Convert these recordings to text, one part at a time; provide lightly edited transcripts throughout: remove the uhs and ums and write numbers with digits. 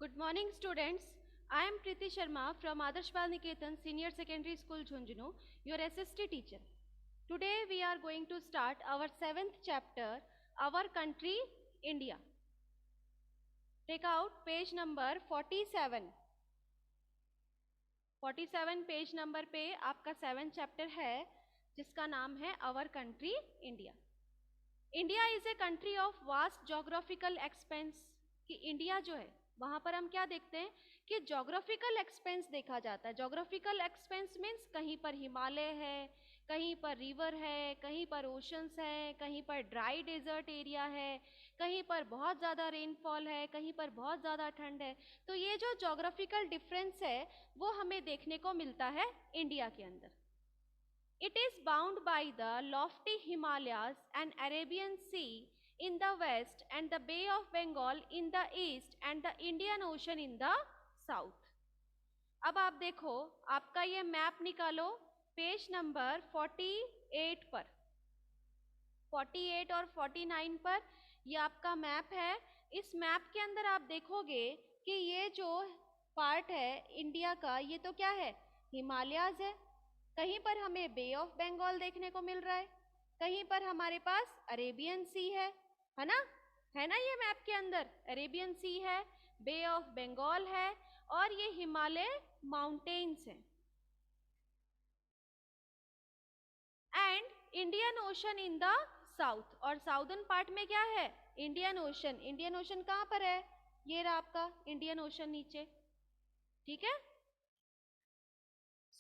Good morning, students. I am Priti Sharma from Adarsh Bal Niketan Senior Secondary School, Jhunjhunu, your SST teacher. Today we are going to start our 7th chapter, Our Country, India. Take out page number 47. 47 page number पे आपका 7th chapter है जिसका नाम है our country India. India is a country of vast geographical expanse. कि India जो है वहां पर हम क्या देखते हैं कि जोग्राफिकल एक्सपेंस देखा जाता है. जोग्राफिकल एक्सपेंस मीन्स कहीं पर हिमालय है, कहीं पर रिवर है, कहीं पर ओशंस है, कहीं पर ड्राई डेजर्ट एरिया है, कहीं पर बहुत ज़्यादा रेनफॉल है, कहीं पर बहुत ज़्यादा ठंड है. तो ये जो जोग्राफिकल डिफरेंस है वो हमें देखने को मिलता है इंडिया के अंदर. It is bound by the lofty Himalayas and Arabian Sea in the west and the Bay of Bengal in the east and the Indian Ocean in the south. अब आप देखो, आपका ये मैप निकालो पेज नंबर 48 पर. 48 और 49 पर ये आपका मैप है. इस मैप के अंदर आप देखोगे कि ये जो पार्ट है इंडिया का, ये तो क्या है, हिमालयाज है. कहीं पर हमें बे ऑफ बंगाल देखने को मिल रहा है, कहीं पर हमारे पास अरेबियन सी है ना, है ना. ये मैप के अंदर अरेबियन सी है, बे ऑफ बंगाल है और ये हिमालय माउंटेन्स हैं. And Indian ocean in the south. और साउदर्न पार्ट में क्या है, इंडियन ओशन. इंडियन ओशन कहाँ पर है, ये रहा आपका इंडियन ओशन नीचे. ठीक है.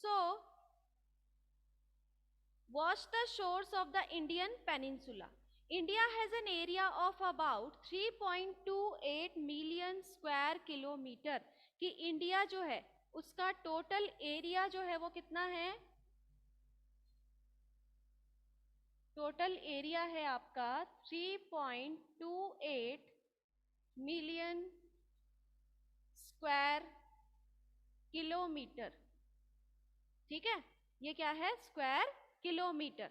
सो watch the shores of the Indian Peninsula. India has an area of about 3.28 million square kilometer. कि इंडिया जो है उसका टोटल एरिया जो है वो कितना है, टोटल एरिया है आपका 3.28 मिलियन स्क्वायर किलोमीटर. ठीक है, ये क्या है, square kilometer.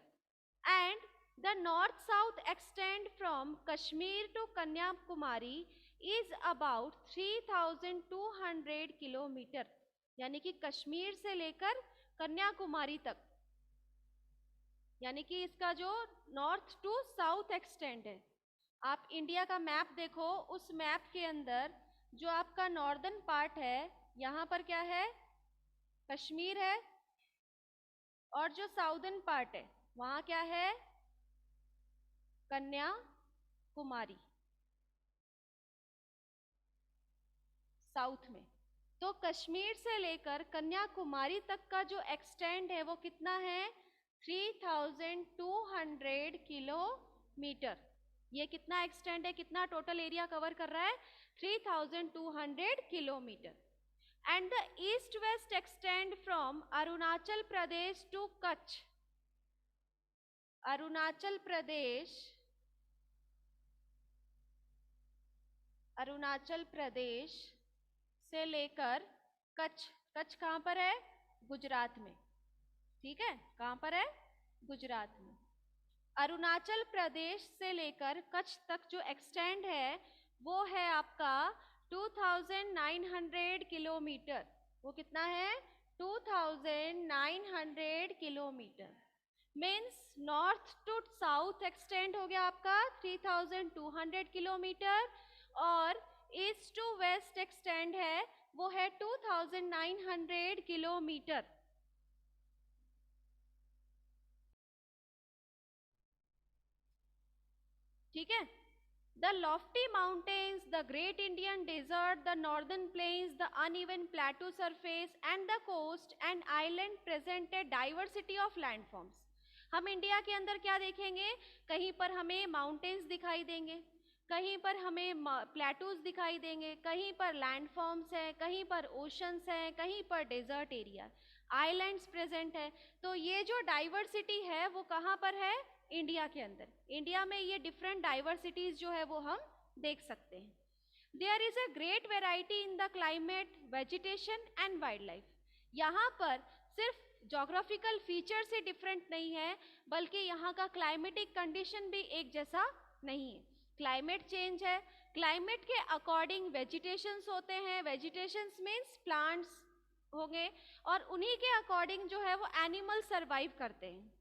And the north south extent from Kashmir to Kanyakumari is about 3200 kilometer. यानी कि कश्मीर से लेकर कन्याकुमारी तक, यानी कि इसका जो नॉर्थ टू साउथ एक्सटेंड है. आप इंडिया का मैप देखो, उस मैप के अंदर जो आपका नॉर्दर्न पार्ट है यहाँ पर क्या है, कश्मीर है, और जो साउदर्न पार्ट है वहां क्या है, कन्याकुमारी साउथ में. तो कश्मीर से लेकर कन्याकुमारी तक का जो एक्सटेंड है वो कितना है, 3200 किलोमीटर. ये कितना एक्सटेंड है, कितना टोटल एरिया कवर कर रहा है, 3200 kilometre. And the east-west extend from Arunachal Pradesh to Kutch. Arunachal Pradesh से लेकर कच्छ. कच्छ कहाँ पर है, गुजरात में. ठीक है, कहाँ पर है, गुजरात में. अरुणाचल प्रदेश से लेकर कच्छ तक जो एक्सटेंड है वो है आपका 2900 किलोमीटर. वो कितना है, 2900 kilometre. Means north to south extend हो गया आपका 3200 किलोमीटर, और ईस्ट टू वेस्ट एक्सटेंड है वो है 2900 किलोमीटर. ठीक है. The lofty mountains, the great Indian desert, the northern plains, the uneven plateau surface and the coast and island present a diversity of landforms. हम इंडिया के अंदर क्या देखेंगे, कहीं पर हमें माउंटेन्स दिखाई देंगे, कहीं पर हमें प्लेटूज दिखाई देंगे, कहीं पर लैंडफॉर्म्स हैं, कहीं पर ओशंस हैं, कहीं पर डेजर्ट एरिया, आइलैंड्स प्रेजेंट है. तो ये जो डाइवर्सिटी है वो कहाँ पर है, इंडिया के अंदर. इंडिया में ये डिफरेंट डाइवर्सिटीज जो है वो हम देख सकते हैं. There is a great variety in the climate, vegetation and wild life. यहाँ पर सिर्फ जोग्राफिकल फीचर से डिफरेंट नहीं है, बल्कि यहाँ का क्लाइमेटिक कंडीशन भी एक जैसा नहीं है. क्लाइमेट चेंज है, क्लाइमेट के अकॉर्डिंग वेजिटेशंस होते हैं, वेजिटेशंस मीन्स प्लांट्स होंगे, और उन्हीं के अकॉर्डिंग जो है वो एनिमल सर्वाइव करते हैं।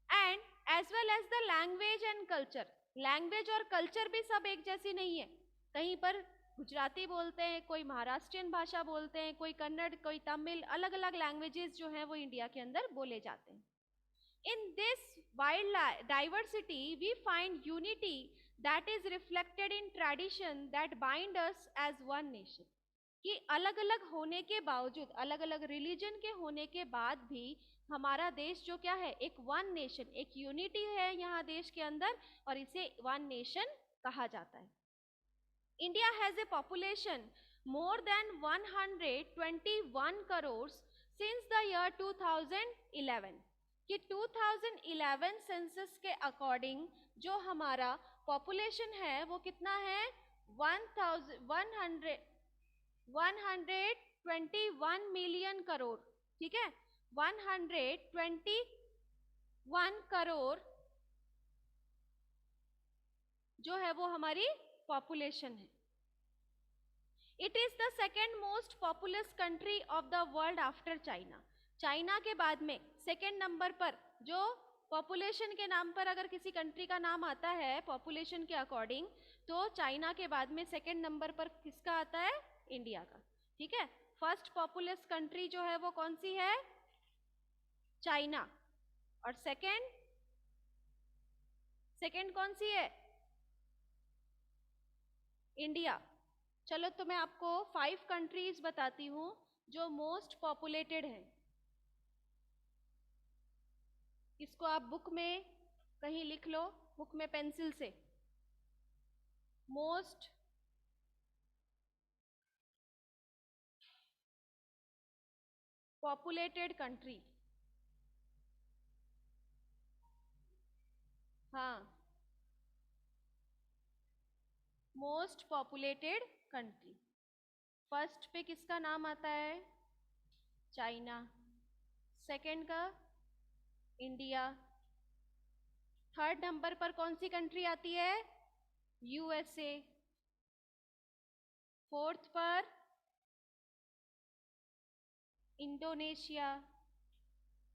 And as well as the language and culture, language और कल्चर भी सब एक जैसी नहीं है, कहीं पर गुजराती बोलते हैं, कोई महाराष्ट्रियन भाषा बोलते हैं, कोई कन्नड़, कोई तमिल, अलग अलग लैंग्वेजेस जो हैं वो इंडिया के अंदर बोले जाते हैं। In this wild diversity, we find unity that is reflected in tradition that bind us as one nation. कि अलग अलग होने के बावजूद, अलग अलग रिलीजन के होने के बाद भी हमारा देश जो क्या है, एक वन नेशन, एक यूनिटी है यहाँ देश के अंदर, और इसे वन नेशन कहा जाता है। India has a population more than 121 crores since the year 2011, कि 2011 सेंसस के अकॉर्डिंग जो हमारा पॉपुलेशन है वो कितना है, 121 मिलियन करोड़, ठीक है, 121 करोड़ जो है वो हमारी पॉपुलेशन है। It is the second most populous country of the world after China. China के बाद में सेकेंड नंबर पर जो पॉपुलेशन के नाम पर अगर किसी कंट्री का नाम आता है पॉपुलेशन के अकॉर्डिंग, तो चाइना के बाद में सेकेंड नंबर पर किसका आता है, इंडिया का, ठीक है। फर्स्ट पॉपुलस कंट्री जो है वो कौन सी है, चाइना, और सेकेंड कौन सी है, इंडिया। चलो तो मैं आपको 5 कंट्रीज बताती हूँ जो मोस्ट पॉपुलेटेड है। इसको आप बुक में कहीं लिख लो, बुक में पेंसिल से, मोस्ट पॉपुलेटेड कंट्री। हाँ, मोस्ट पॉपुलेटेड कंट्री, फर्स्ट पे किसका नाम आता है, चाइना, सेकंड का इंडिया, थर्ड नंबर पर कौन सी कंट्री आती है, यूएसए, फोर्थ पर इंडोनेशिया,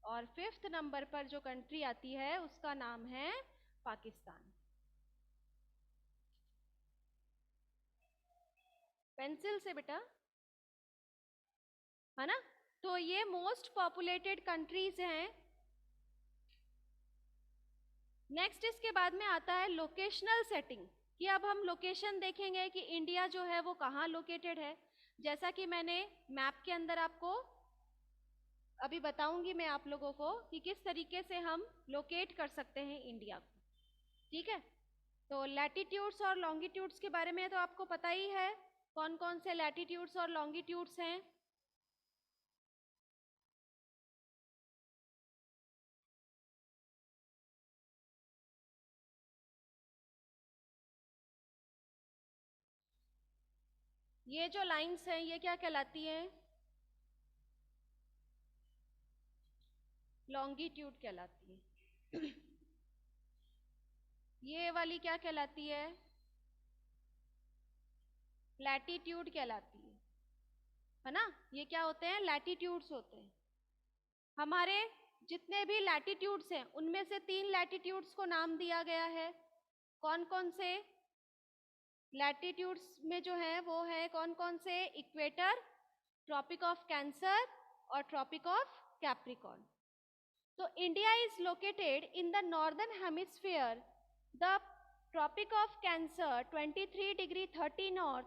और फिफ्थ नंबर पर जो कंट्री आती है उसका नाम है पाकिस्तान। पेंसिल से बेटा, है ना। तो ये मोस्ट पॉपुलेटेड कंट्रीज हैं। नेक्स्ट इसके बाद में आता है लोकेशनल सेटिंग, कि अब हम लोकेशन देखेंगे कि इंडिया जो है वो कहाँ लोकेटेड है। जैसा कि मैंने मैप के अंदर आपको अभी बताऊंगी मैं आप लोगों को कि किस तरीके से हम लोकेट कर सकते हैं इंडिया को, ठीक है। तो लैटिट्यूड्स और लॉन्गिट्यूड्स के बारे में तो आपको पता ही है, कौन कौन से लैटिट्यूड्स और लॉन्गिट्यूड्स हैं। ये जो लाइंस हैं ये क्या कहलाती हैं, लॉन्गिट्यूड कहलाती है। ये वाली क्या कहलाती है, लैटिट्यूड कहलाती है ना। ये क्या होते हैं, लैटिट्यूड्स होते हैं। हमारे जितने भी लैटिट्यूड्स हैं उनमें से 3 लैटिट्यूड्स को नाम दिया गया है। कौन कौन से लैटिट्यूड्स में जो है वो है, कौन कौन से, इक्वेटर, ट्रॉपिक ऑफ कैंसर और ट्रॉपिक ऑफ कैप्रिकॉर्न। तो India is located in the northern hemisphere, the Tropic of Cancer 23 degree 30 north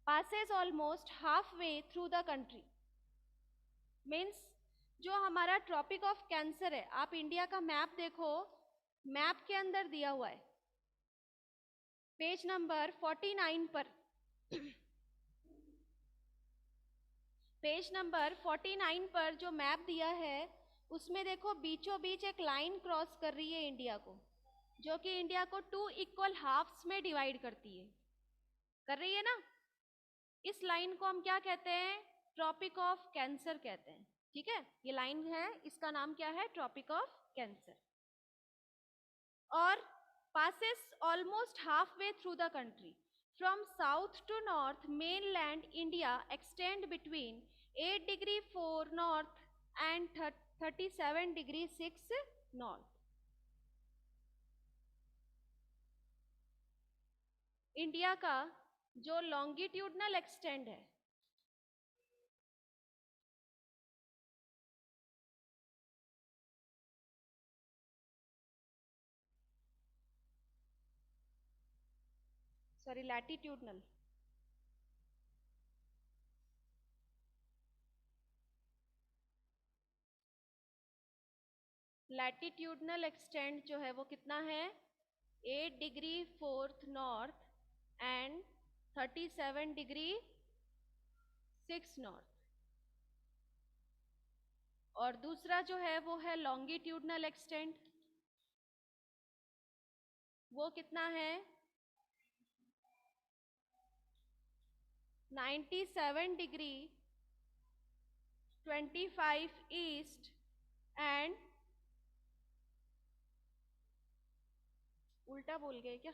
passes almost halfway through the country। Means जो हमारा ट्रॉपिक ऑफ कैंसर है, आप इंडिया का map देखो, map के अंदर दिया हुआ है पेज नंबर 49 पर। पेज नंबर 49 पर जो मैप दिया है उसमें देखो बीचों बीच एक लाइन क्रॉस कर रही है इंडिया को, जो कि इंडिया को 2 इक्वल हाफ्स में डिवाइड करती है, कर रही है ना। इस लाइन को हम क्या कहते हैं, ट्रॉपिक ऑफ कैंसर कहते हैं, ठीक है। ये लाइन है, इसका नाम क्या है, ट्रॉपिक ऑफ कैंसर। और passes almost halfway through the country. From south to north, mainland India extend between 8 degree 4 north and 37 degree 6 north. India का जो लॉन्गिट्यूडनल एक्सटेंड है, सॉरी लैटिट्यूडनल, लैटिट्यूडनल एक्सटेंड जो है वो कितना है, 8 degree 4 north and 37 degree 6 north. और दूसरा जो है वो है लॉन्गिट्यूडनल एक्सटेंड, वो कितना है, 97 डिग्री 25 ईस्ट एंड, उल्टा बोल गए क्या,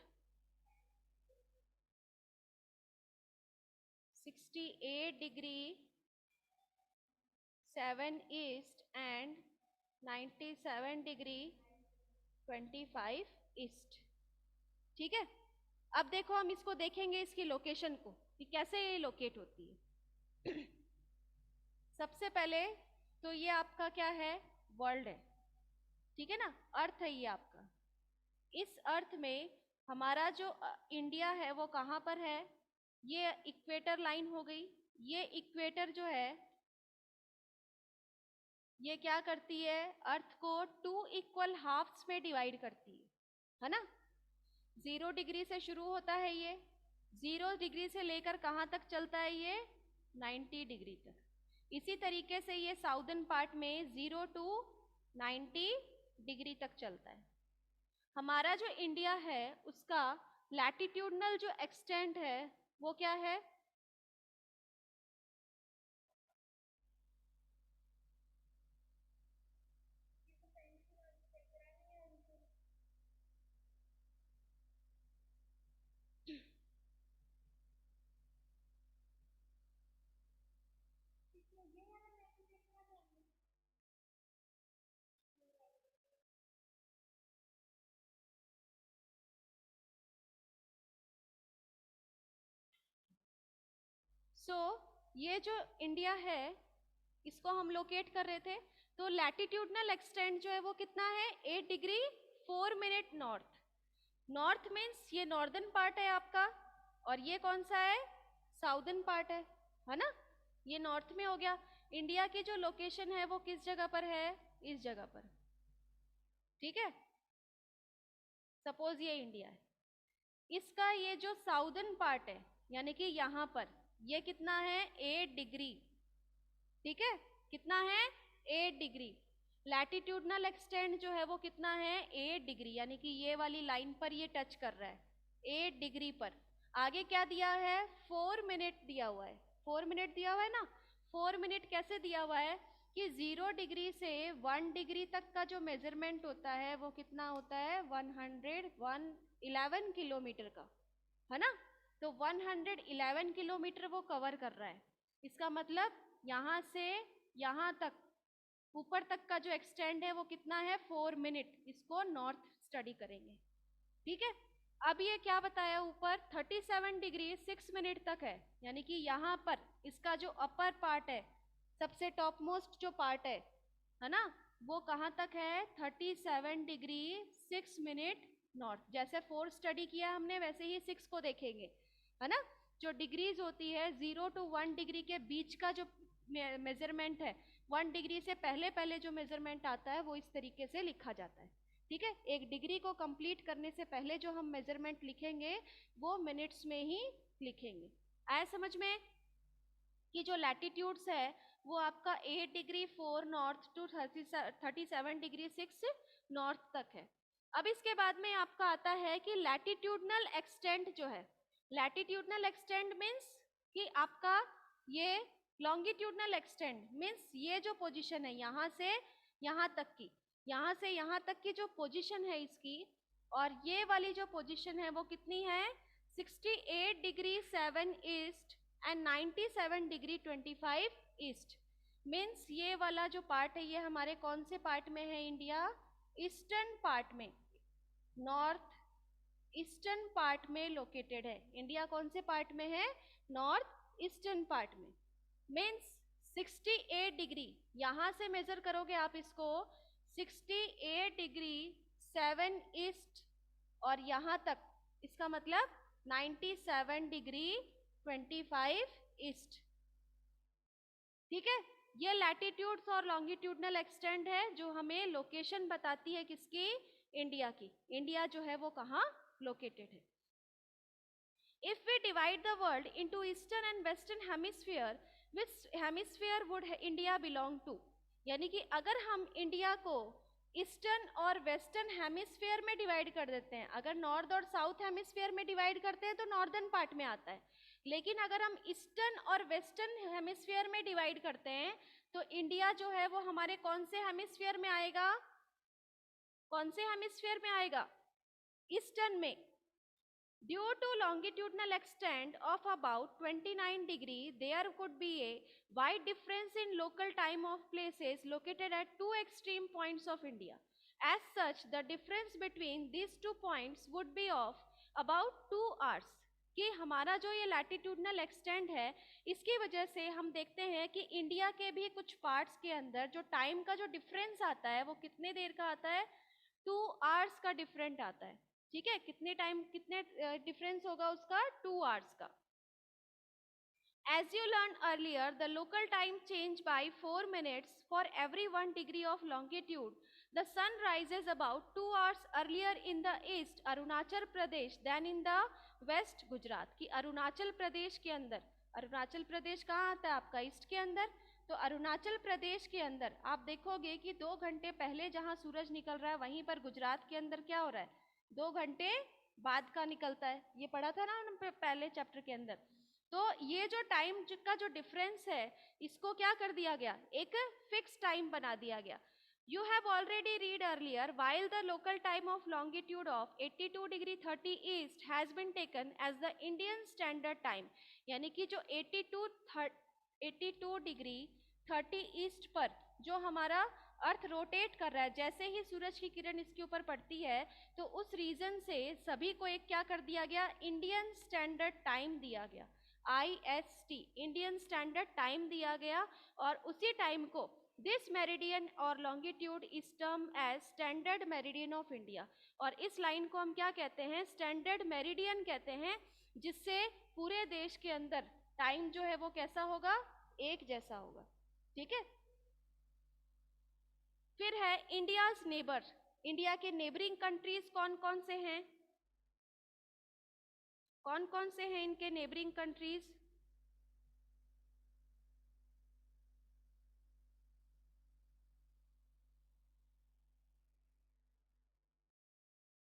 68 degree 7 east and 97 degree 25 east. ठीक है, अब देखो हम इसको देखेंगे, इसकी लोकेशन को कि कैसे ये लोकेट होती है। सबसे पहले तो ये आपका क्या है, वर्ल्ड है, ठीक है ना, अर्थ है ये आपका। इस अर्थ में हमारा जो इंडिया है वो कहाँ पर है, ये इक्वेटर लाइन हो गई। ये इक्वेटर जो है ये क्या करती है, अर्थ को 2 इक्वल हाफ्स में डिवाइड करती है ना। 0 डिग्री से शुरू होता है ये, 0 डिग्री से लेकर कहाँ तक चलता है ये, 90 डिग्री तक। इसी तरीके से ये साउदर्न पार्ट में 0 to 90 डिग्री तक चलता है। हमारा जो इंडिया है उसका लैटिट्यूडनल जो एक्सटेंट है वो क्या है, ये जो इंडिया है इसको हम लोकेट कर रहे थे, तो लैटिट्यूडनल एक्सटेंट जो है वो कितना है, 8 degree 4 minute north. North means ये नॉर्दर्न पार्ट है आपका, और ये कौन सा है, साउदर्न पार्ट है ना। ये नॉर्थ में हो गया। इंडिया की जो लोकेशन है वो किस जगह पर है, इस जगह पर, ठीक है। सपोज ये इंडिया है, इसका ये जो साउदर्न पार्ट है यानी कि यहाँ पर ये कितना है, 8 डिग्री, ठीक है, कितना है, 8 डिग्री। लैटिट्यूडनल एक्सटेंड जो है वो कितना है, 8 डिग्री, यानी कि ये वाली लाइन पर ये टच कर रहा है 8 डिग्री पर। आगे क्या दिया है, 4 मिनट दिया हुआ है, 4 मिनट दिया हुआ है ना। 4 मिनट कैसे दिया हुआ है कि 0 डिग्री से 1 डिग्री तक का जो मेजरमेंट होता है वो कितना होता है, 111 किलोमीटर का, है ना। तो 111 किलोमीटर वो कवर कर रहा है। इसका मतलब यहाँ से यहाँ तक ऊपर तक का जो एक्सटेंड है वो कितना है, 4 मिनट। इसको नॉर्थ स्टडी करेंगे, ठीक है। अब ये क्या बताया ऊपर, 37 डिग्री 6 मिनट तक है, यानी कि यहाँ पर इसका जो अपर पार्ट है, सबसे टॉप मोस्ट जो पार्ट है ना, वो कहाँ तक है, 37 डिग्री 6 मिनट नॉर्थ। जैसे 4 स्टडी किया हमने वैसे ही 6 को देखेंगे, है ना। जो डिग्रीज होती है 0 to 1 डिग्री के बीच का जो मेजरमेंट है, 1 डिग्री से पहले पहले जो मेजरमेंट आता है वो इस तरीके से लिखा जाता है, ठीक है। एक डिग्री को कंप्लीट करने से पहले जो हम मेजरमेंट लिखेंगे वो मिनट्स में ही लिखेंगे। आया समझ में कि जो लैटिट्यूड्स है वो आपका 8 degree 4 north to 37 degree 6 north तक है। अब इसके बाद में आपका आता है कि लैटिट्यूडनल एक्सटेंट जो है, लैटिट्यूडनल एक्सटेंट मीन्स कि आपका ये लॉन्गिट्यूडनल एक्सटेंट मीन्स ये जो पोजीशन है यहाँ से यहाँ तक की, यहाँ से यहाँ तक की जो पोजीशन है इसकी, और ये वाली जो पोजीशन है वो कितनी है, 68 degree 7 east and 97 degree 25 east. Means ये वाला जो पार्ट है ये हमारे कौन से पार्ट में है, इंडिया ईस्टर्न पार्ट में, नॉर्थ ईस्टर्न पार्ट में लोकेटेड है। इंडिया कौन से पार्ट में है, नॉर्थ ईस्टर्न पार्ट में। मीन्स 68 डिग्री, यहां से मेजर करोगे आप इसको 68 डिग्री 7 ईस्ट और यहां तक, इसका मतलब 97 डिग्री 25 ईस्ट। ठीक है, ये लैटिट्यूड्स और लॉन्गिट्यूडनल एक्सटेंड है जो हमें लोकेशन बताती है किसकी, इंडिया की। इंडिया जो है वो कहाँ लोकेटेड है। If we divide the world into eastern and western hemisphere, which hemisphere would India belong to? यानी कि अगर हम इंडिया को ईस्टर्न और वेस्टर्न हेमिस्फीयर में डिवाइड कर देते हैं, अगर नॉर्थ और साउथ हेमिस्फीयर में डिवाइड करते हैं तो नॉर्दर्न पार्ट में आता है, लेकिन अगर हम ईस्टर्न और वेस्टर्न हेमिस्फीयर में डिवाइड करते हैं तो इंडिया जो है वो हमारे कौन से हेमिस्फीयर में आएगा, कौन से हेमिस्फीयर में आएगा, ईस्टर्न में। Due to longitudinal extent of about 29 degree, there could be a wide difference in local time of places located at two extreme points of India. As such, the difference between these 2 points would be of about 2 hours. कि हमारा जो ये latitudinal extend है, इसकी वजह से हम देखते हैं कि इंडिया के भी कुछ पार्ट्स के अंदर जो टाइम का जो डिफरेंस आता है वो कितने देर का आता है, 2 hours का डिफरेंट आता है। ठीक है, कितने टाइम, कितने डिफरेंस होगा उसका, 2 hours का। As you learned earlier, the local time change by 4 minutes for every 1 degree of longitude. The sun rises about 2 hours earlier in the east Arunachal Pradesh than in the west Gujarat. कि अरुणाचल प्रदेश के अंदर, अरुणाचल प्रदेश कहाँ आता है आपका, east के अंदर, तो अरुणाचल प्रदेश के अंदर आप देखोगे कि 2 घंटे पहले जहाँ सूरज निकल रहा है वहीं पर गुजरात के अंदर क्या हो रहा है, 2 घंटे बाद का निकलता है। ये पढ़ा था ना पहले चैप्टर के अंदर। तो ये जो टाइम का जो डिफरेंस है इसको क्या कर दिया गया, एक फिक्स टाइम बना दिया गया। You have already read earlier, while the local time of longitude of 82 degree 30 east has been taken as the Indian standard time, यानी कि जो 82 डिग्री 30 ईस्ट पर जो हमारा अर्थ रोटेट कर रहा है, जैसे ही सूरज की किरण इसके ऊपर पड़ती है तो उस रीजन से सभी को एक क्या कर दिया गया, इंडियन स्टैंडर्ड टाइम दिया गया, IST, इंडियन स्टैंडर्ड टाइम दिया गया। और उसी टाइम को दिस मेरिडियन और longitude is term as standard meridian of India. और इस लाइन को हम क्या कहते हैं, स्टैंडर्ड मेरिडियन कहते हैं, जिससे पूरे देश के अंदर टाइम जो है वो कैसा होगा, एक जैसा होगा। ठीक है, फिर है इंडियाज नेबर। इंडिया के नेबरिंग कंट्रीज कौन कौन से हैं, कौन कौन से हैं इनके नेबरिंग कंट्रीज,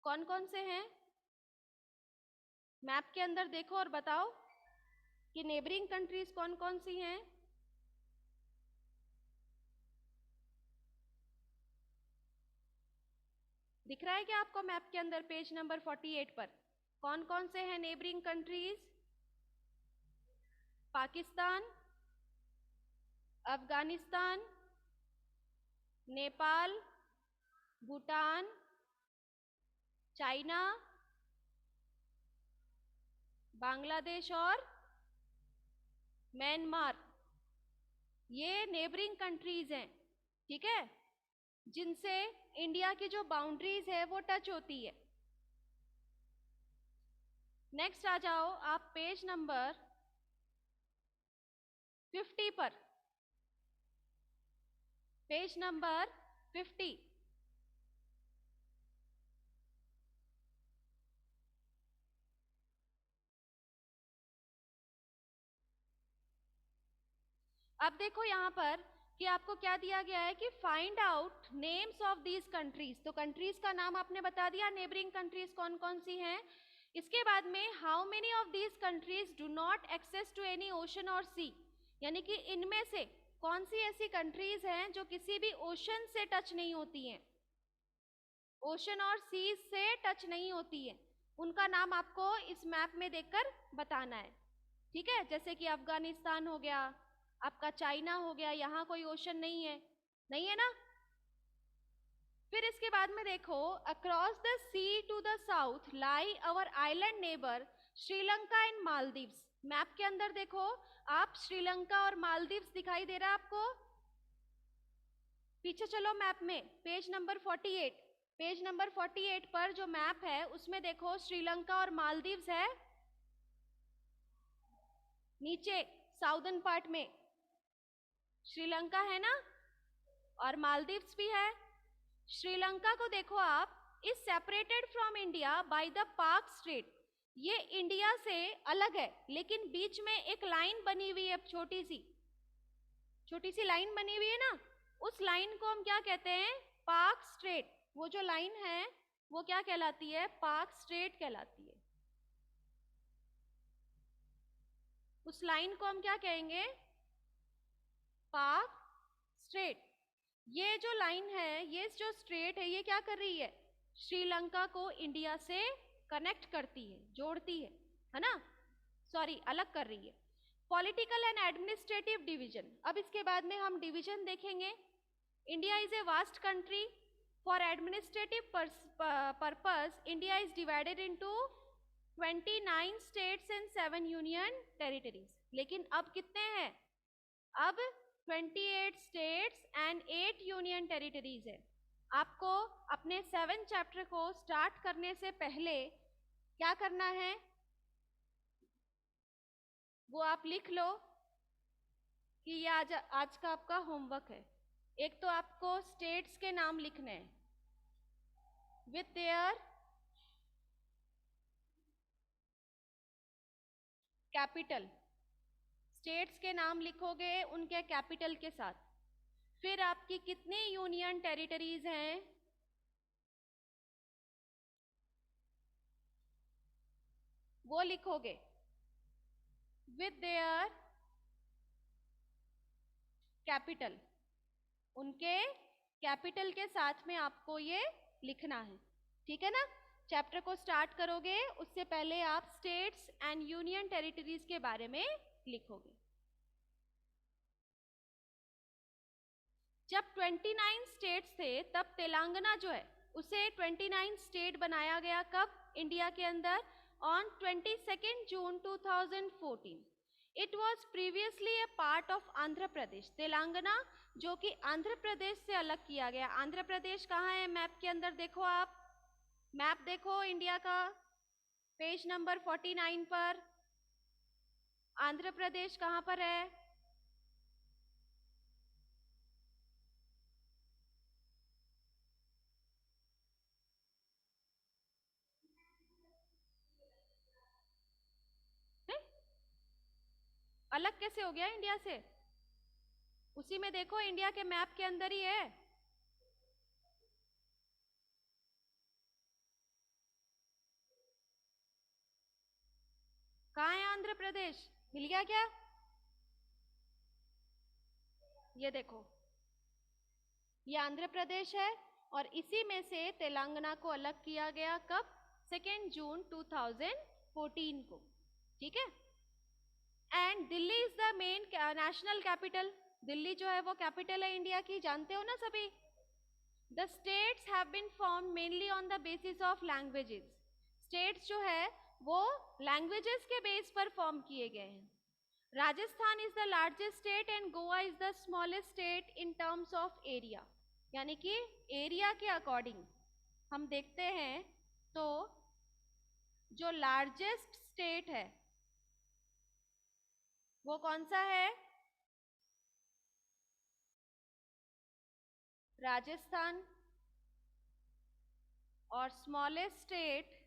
कौन कौन से हैं, मैप के अंदर देखो और बताओ कि नेबरिंग कंट्रीज कौन कौन सी हैं। दिख रहा है क्या आपको मैप के अंदर पेज नंबर 48 पर, कौन कौन से हैं neighbouring countries, Pakistan, Afghanistan, Nepal, Bhutan, China, Bangladesh और म्यांमार। ये नेबरिंग कंट्रीज हैं, ठीक है, जिनसे इंडिया की जो बाउंड्रीज है वो टच होती है। नेक्स्ट आ जाओ आप पेज नंबर 50 पर, पेज नंबर 50। अब देखो यहाँ पर कि आपको क्या दिया गया है कि find out names of these countries. तो कंट्रीज का नाम आपने बता दिया, नेबरिंग कंट्रीज कौन कौन सी हैं। इसके बाद में how many of these countries do not access to any ocean और सी, यानी कि इनमें से कौन सी ऐसी कंट्रीज हैं जो किसी भी ओशन से टच नहीं होती हैं, ओशन और सीज से टच नहीं होती है, उनका नाम आपको इस मैप में देखकर बताना है, ठीक है। जैसे कि अफगानिस्तान हो गया, आपका चाइना हो गया, यहाँ कोई ओशन नहीं है, नहीं है ना। फिर इसके बाद में देखो, across the sea to the south lie our island neighbour Sri Lanka and Maldives. Map के अंदर देखो आप, श्रीलंका और मालदीव्स दिखाई दे रहा है आपको। पीछे चलो मैप में, पेज नंबर 48, पेज नंबर 48 पर जो मैप है उसमें देखो श्रीलंका और मालदीव्स है, नीचे साउदर्न पार्ट में श्रीलंका है ना, और मालदीव्स भी है। श्रीलंका को देखो आप, is separated from India by the पाक स्ट्रेट। ये इंडिया से अलग है, लेकिन बीच में एक लाइन बनी हुई है, छोटी सी लाइन बनी हुई है ना, उस लाइन को हम क्या कहते हैं, पाक स्ट्रेट। वो जो लाइन है वो क्या कहलाती है, पाक स्ट्रेट कहलाती है। उस लाइन को हम क्या कहेंगे, पाक स्ट्रेट। ये जो लाइन है, ये जो स्ट्रेट है, ये क्या कर रही है, श्रीलंका को इंडिया से कनेक्ट करती है, जोड़ती है ना, सॉरी अलग कर रही है। पॉलिटिकल एंड एडमिनिस्ट्रेटिव डिवीजन, अब इसके बाद में हम डिवीजन देखेंगे। India is a vast country, for administrative purpose India is divided into 29 states and 7 union territories. लेकिन अब कितने हैं, अब 28 स्टेट्स एंड 8 यूनियन टेरिटरीज है। आपको अपने 7 चैप्टर को स्टार्ट करने से पहले क्या करना है, वो आप लिख लो कि ये आज का आपका होमवर्क है। एक तो आपको स्टेट्स के नाम लिखने हैं विथ देयर कैपिटल, स्टेट्स के नाम लिखोगे उनके कैपिटल के साथ। फिर आपकी कितनी यूनियन टेरिटरीज हैं, वो लिखोगे विथ देयर कैपिटल, उनके कैपिटल के साथ में आपको ये लिखना है, ठीक है ना। चैप्टर को स्टार्ट करोगे उससे पहले आप स्टेट्स एंड यूनियन टेरिटरीज के बारे में लिखोगे। जब 29 स्टेट्स थे तब तेलंगाना जो है उसे 29 स्टेट बनाया गया, कब, इंडिया के अंदर, on 22 June 2014। It was previously a part of Andhra Pradesh. Telangana जो कि आंध्र प्रदेश से अलग किया गया। आंध्र प्रदेश कहाँ है मैप के अंदर, देखो आप मैप देखो इंडिया का, पेज नंबर 49 पर आंध्र प्रदेश कहाँ पर है, अलग कैसे हो गया इंडिया से, उसी में देखो इंडिया के मैप के अंदर ही है। कहाँ है आंध्र प्रदेश, मिल गया क्या, ये देखो ये आंध्र प्रदेश है, और इसी में से तेलंगाना को अलग किया गया, कब, 2 जून 2014 को, ठीक है। And Delhi is the main national capital, Delhi जो है वो कैपिटल है इंडिया की, जानते हो ना सभी। The states have been form mainly on the basis of languages. States जो है वो लैंग्वेजेस के बेस पर फॉर्म किए गए हैं। Rajasthan is the largest state and Goa is the smallest state in terms of area, यानी कि एरिया के अकॉर्डिंग हम देखते हैं तो जो लार्जेस्ट स्टेट है वो कौन सा है, राजस्थान, और स्मॉलेस्ट स्टेट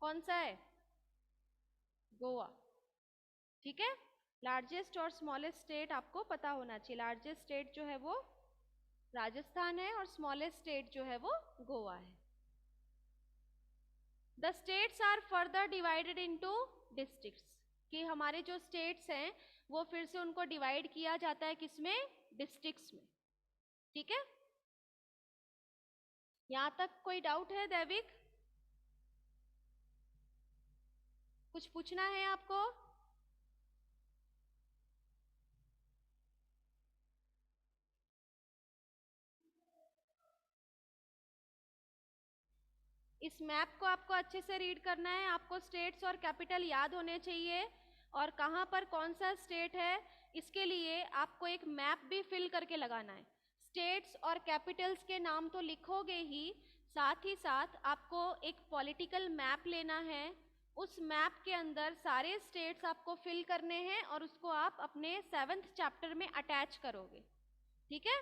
कौन सा है, गोवा, ठीक है। लार्जेस्ट और स्मॉलेस्ट स्टेट आपको पता होना चाहिए। लार्जेस्ट स्टेट जो है वो राजस्थान है और स्मॉलेस्ट स्टेट जो है वो गोवा है। The states are further divided into districts, कि हमारे जो स्टेट्स हैं वो फिर से उनको डिवाइड किया जाता है किसमें, डिस्ट्रिक्ट्स में, ठीक है। यहाँ तक कोई डाउट है दैविक? कुछ पूछना है आपको? इस मैप को आपको अच्छे से रीड करना है। आपको स्टेट्स और कैपिटल याद होने चाहिए और कहाँ पर कौन सा स्टेट है, इसके लिए आपको एक मैप भी फिल करके लगाना है। स्टेट्स और कैपिटल्स के नाम तो लिखोगे ही, साथ ही साथ आपको एक पॉलिटिकल मैप लेना है। उस मैप के अंदर सारे स्टेट्स आपको फिल करने हैं और उसको आप अपने 7th चैप्टर में अटैच करोगे। ठीक है?